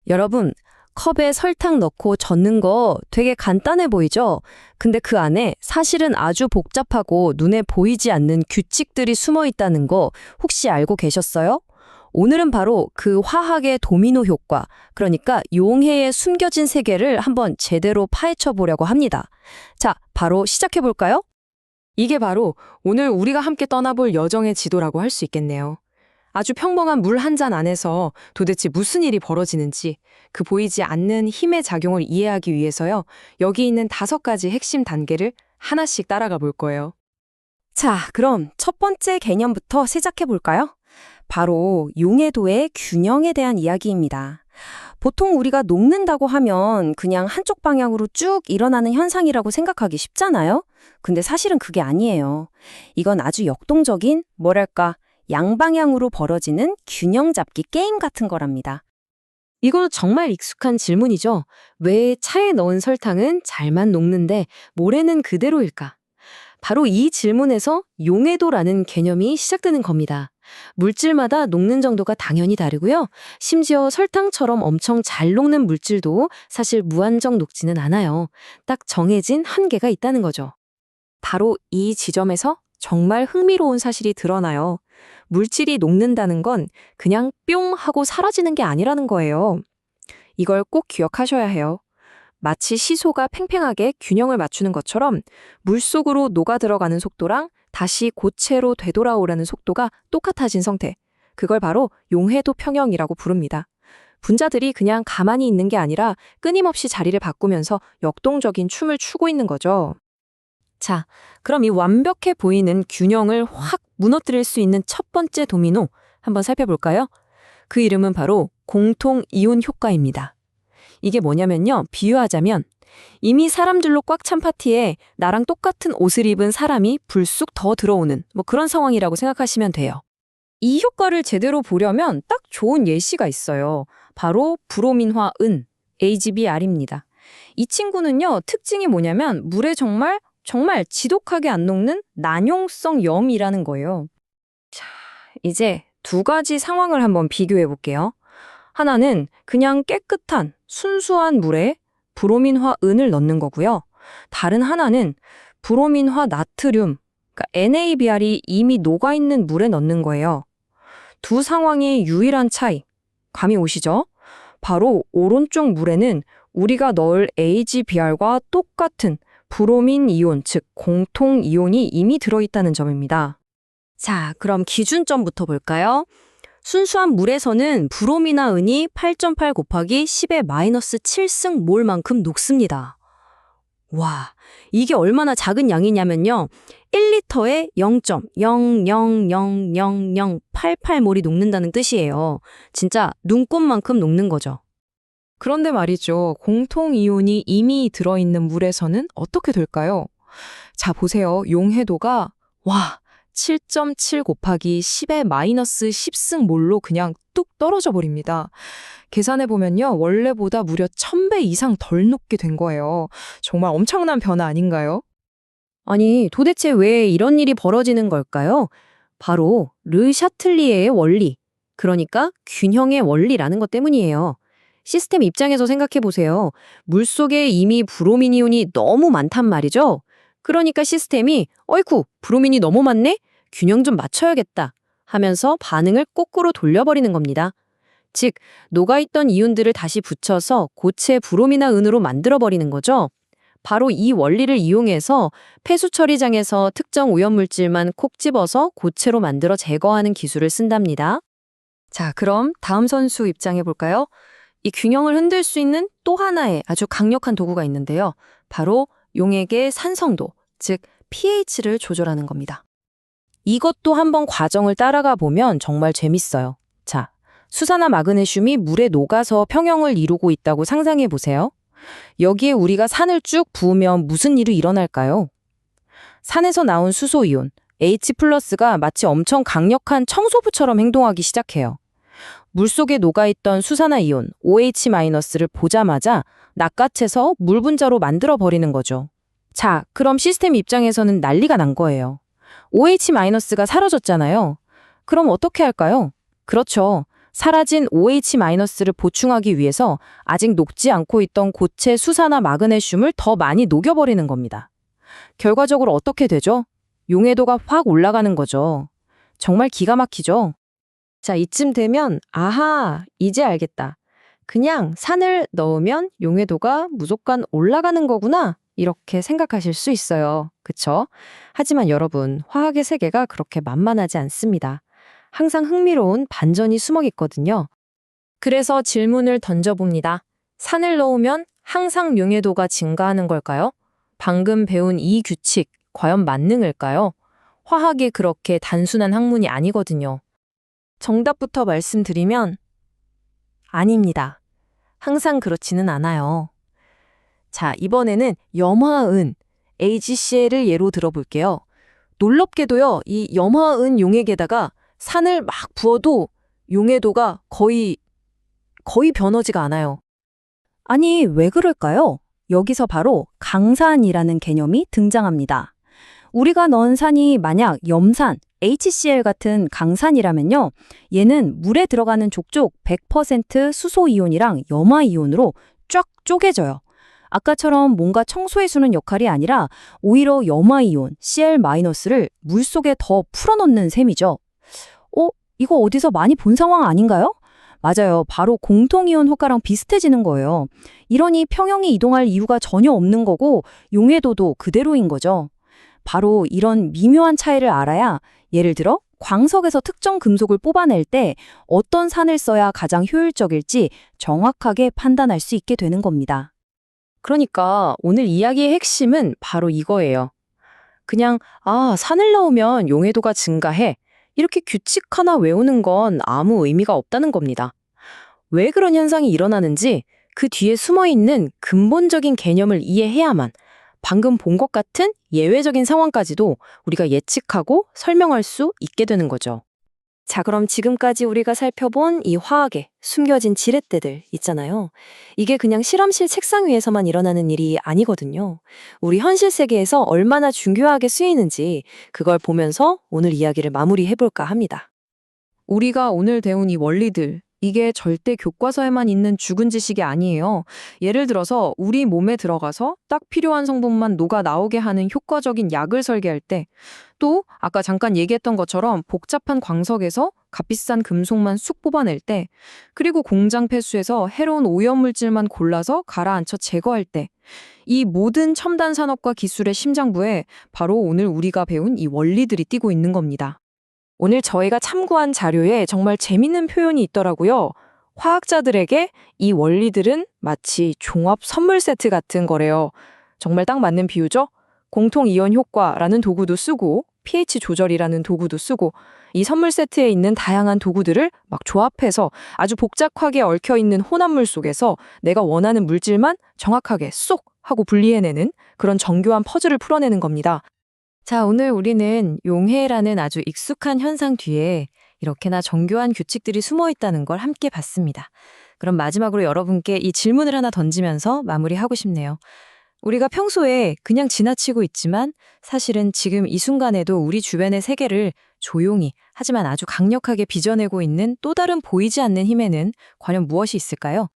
여러분, 컵에 설탕 넣고 젓는 거 되게 간단해 보이죠? 근데 그 안에 사실은 아주 복잡하고 눈에 보이지 않는 규칙들이 숨어 있다는 거 혹시 알고 계셨어요? 오늘은 바로 그 화학의 도미노 효과, 그러니까 용해의 숨겨진 세계를 한번 제대로 파헤쳐 보려고 합니다. 자, 바로 시작해 볼까요? 이게 바로 오늘 우리가 함께 떠나볼 여정의 지도라고 할 수 있겠네요. 아주 평범한 물 한 잔 안에서 도대체 무슨 일이 벌어지는지 그 보이지 않는 힘의 작용을 이해하기 위해서요. 여기 있는 5가지 핵심 단계를 하나씩 따라가 볼 거예요. 자, 그럼 첫 번째 개념부터 시작해 볼까요? 바로 용해도의 균형에 대한 이야기입니다. 보통 우리가 녹는다고 하면 그냥 한쪽 방향으로 쭉 일어나는 현상이라고 생각하기 쉽잖아요? 근데 사실은 그게 아니에요. 이건 아주 역동적인, 뭐랄까, 양방향으로 벌어지는 균형 잡기 게임 같은 거랍니다. 이거 정말 익숙한 질문이죠. 왜 차에 넣은 설탕은 잘만 녹는데 모래는 그대로일까? 바로 이 질문에서 용해도라는 개념이 시작되는 겁니다. 물질마다 녹는 정도가 당연히 다르고요. 심지어 설탕처럼 엄청 잘 녹는 물질도 사실 무한정 녹지는 않아요. 딱 정해진 한계가 있다는 거죠. 바로 이 지점에서 정말 흥미로운 사실이 드러나요. 물질이 녹는다는 건 그냥 뿅 하고 사라지는 게 아니라는 거예요. 이걸 꼭 기억하셔야 해요. 마치 시소가 팽팽하게 균형을 맞추는 것처럼 물속으로 녹아 들어가는 속도랑 다시 고체로 되돌아오려는 속도가 똑같아진 상태. 그걸 바로 용해도 평형이라고 부릅니다. 분자들이 그냥 가만히 있는 게 아니라 끊임없이 자리를 바꾸면서 역동적인 춤을 추고 있는 거죠. 자, 그럼 이 완벽해 보이는 균형을 확 무너뜨릴 수 있는 첫 번째 도미노 한번 살펴볼까요? 그 이름은 바로 공통 이온 효과입니다. 이게 뭐냐면요. 비유하자면 이미 사람들로 꽉 찬 파티에 나랑 똑같은 옷을 입은 사람이 불쑥 더 들어오는 그런 상황이라고 생각하시면 돼요. 이 효과를 제대로 보려면 딱 좋은 예시가 있어요. 바로 브로민화 은, AgBr입니다. 이 친구는요. 특징이 뭐냐면 물에 정말 지독하게 안 녹는 난용성 염이라는 거예요. 자, 이제 2가지 상황을 한번 비교해 볼게요. 하나는 그냥 깨끗한 순수한 물에 브로민화 은을 넣는 거고요. 다른 하나는 브로민화 나트륨, 그러니까 NaBr이 이미 녹아있는 물에 넣는 거예요. 두 상황의 유일한 차이, 감이 오시죠? 바로 오른쪽 물에는 우리가 넣을 AgBr과 똑같은 브로민 이온, 즉 공통 이온이 이미 들어있다는 점입니다. 자, 그럼 기준점부터 볼까요? 순수한 물에서는 브로미나 은이 8.8 곱하기 10의 마이너스 7승 몰만큼 녹습니다. 와, 이게 얼마나 작은 양이냐면요. 1리터에 0.0000088몰이 녹는다는 뜻이에요. 진짜 눈곱만큼 녹는 거죠. 그런데 말이죠. 공통이온이 이미 들어있는 물에서는 어떻게 될까요? 자, 보세요. 용해도가 7.7 곱하기 10의 마이너스 10승 몰로 그냥 뚝 떨어져 버립니다. 계산해보면요. 원래보다 무려 1000배 이상 덜 녹게 된 거예요. 정말 엄청난 변화 아닌가요? 아니, 도대체 왜 이런 일이 벌어지는 걸까요? 바로 르 샤틀리에의 원리, 그러니까 균형의 원리라는 것 때문이에요. 시스템 입장에서 생각해보세요. 물속에 이미 브로민이온이 너무 많단 말이죠? 그러니까 시스템이 어이쿠, 브로민이 너무 많네? 균형 좀 맞춰야겠다 하면서 반응을 거꾸로 돌려버리는 겁니다. 즉, 녹아있던 이온들을 다시 붙여서 고체 브로미나 은으로 만들어버리는 거죠. 바로 이 원리를 이용해서 폐수 처리장에서 특정 오염물질만 콕 집어서 고체로 만들어 제거하는 기술을 쓴답니다. 자, 그럼 다음 선수 입장해 볼까요? 이 균형을 흔들 수 있는 또 하나의 아주 강력한 도구가 있는데요. 바로 용액의 산성도, 즉 pH를 조절하는 겁니다. 이것도 한번 과정을 따라가 보면 정말 재밌어요. 자, 수산화 마그네슘이 물에 녹아서 평형을 이루고 있다고 상상해 보세요. 여기에 우리가 산을 쭉 부으면 무슨 일이 일어날까요? 산에서 나온 수소이온, H+가 마치 엄청 강력한 청소부처럼 행동하기 시작해요. 물속에 녹아있던 수산화이온, OH-를 보자마자 낚아채서 물 분자로 만들어버리는 거죠. 자, 그럼 시스템 입장에서는 난리가 난 거예요. OH-가 사라졌잖아요. 그럼 어떻게 할까요? 그렇죠. 사라진 OH-를 보충하기 위해서 아직 녹지 않고 있던 고체 수산화 마그네슘을 더 많이 녹여버리는 겁니다. 결과적으로 어떻게 되죠? 용해도가 확 올라가는 거죠. 정말 기가 막히죠? 자, 이쯤 되면 아하, 이제 알겠다. 그냥 산을 넣으면 용해도가 무조건 올라가는 거구나. 이렇게 생각하실 수 있어요. 그쵸? 하지만 여러분, 화학의 세계가 그렇게 만만하지 않습니다. 항상 흥미로운 반전이 숨어 있거든요. 그래서 질문을 던져봅니다. 산을 넣으면 항상 용해도가 증가하는 걸까요? 방금 배운 이 규칙, 과연 만능일까요? 화학이 그렇게 단순한 학문이 아니거든요. 정답부터 말씀드리면 아닙니다. 항상 그렇지는 않아요. 자, 이번에는 염화은, HCl을 예로 들어볼게요. 놀랍게도요, 이 염화은 용액에다가 산을 막 부어도 용해도가 거의 변하지가 않아요. 아니, 왜 그럴까요? 여기서 바로 강산이라는 개념이 등장합니다. 우리가 넣은 산이 만약 염산, HCl 같은 강산이라면요, 얘는 물에 들어가는 족족 100% 수소이온이랑 염화이온으로 쫙 쪼개져요. 아까처럼 뭔가 청소해주는 역할이 아니라 오히려 염화이온, Cl-를 물속에 더 풀어넣는 셈이죠. 이거 어디서 많이 본 상황 아닌가요? 맞아요. 바로 공통이온 효과랑 비슷해지는 거예요. 이러니 평형이 이동할 이유가 전혀 없는 거고 용해도도 그대로인 거죠. 바로 이런 미묘한 차이를 알아야 예를 들어 광석에서 특정 금속을 뽑아낼 때 어떤 산을 써야 가장 효율적일지 정확하게 판단할 수 있게 되는 겁니다. 그러니까 오늘 이야기의 핵심은 바로 이거예요. 그냥 산을 넣으면 용해도가 증가해. 이렇게 규칙 하나 외우는 건 아무 의미가 없다는 겁니다. 왜 그런 현상이 일어나는지 그 뒤에 숨어 있는 근본적인 개념을 이해해야만 방금 본 것 같은 예외적인 상황까지도 우리가 예측하고 설명할 수 있게 되는 거죠. 자, 그럼 지금까지 우리가 살펴본 이 화학의 숨겨진 지렛대들 있잖아요. 이게 그냥 실험실 책상 위에서만 일어나는 일이 아니거든요. 우리 현실 세계에서 얼마나 중요하게 쓰이는지 그걸 보면서 오늘 이야기를 마무리해볼까 합니다. 우리가 오늘 배운 이 원리들, 이게 절대 교과서에만 있는 죽은 지식이 아니에요. 예를 들어서 우리 몸에 들어가서 딱 필요한 성분만 녹아 나오게 하는 효과적인 약을 설계할 때, 또 아까 잠깐 얘기했던 것처럼 복잡한 광석에서 값비싼 금속만 쑥 뽑아낼 때, 그리고 공장 폐수에서 해로운 오염물질만 골라서 가라앉혀 제거할 때, 이 모든 첨단 산업과 기술의 심장부에 바로 오늘 우리가 배운 이 원리들이 뛰고 있는 겁니다. 오늘 저희가 참고한 자료에 정말 재밌는 표현이 있더라고요. 화학자들에게 이 원리들은 마치 종합 선물 세트 같은 거래요. 정말 딱 맞는 비유죠? 공통이온 효과라는 도구도 쓰고 pH 조절이라는 도구도 쓰고 이 선물 세트에 있는 다양한 도구들을 막 조합해서 아주 복잡하게 얽혀있는 혼합물 속에서 내가 원하는 물질만 정확하게 쏙 하고 분리해내는 그런 정교한 퍼즐을 풀어내는 겁니다. 자, 오늘 우리는 용해라는 아주 익숙한 현상 뒤에 이렇게나 정교한 규칙들이 숨어 있다는 걸 함께 봤습니다. 그럼 마지막으로 여러분께 이 질문을 하나 던지면서 마무리하고 싶네요. 우리가 평소에 그냥 지나치고 있지만 사실은 지금 이 순간에도 우리 주변의 세계를 조용히 하지만 아주 강력하게 빚어내고 있는 또 다른 보이지 않는 힘에는 과연 무엇이 있을까요?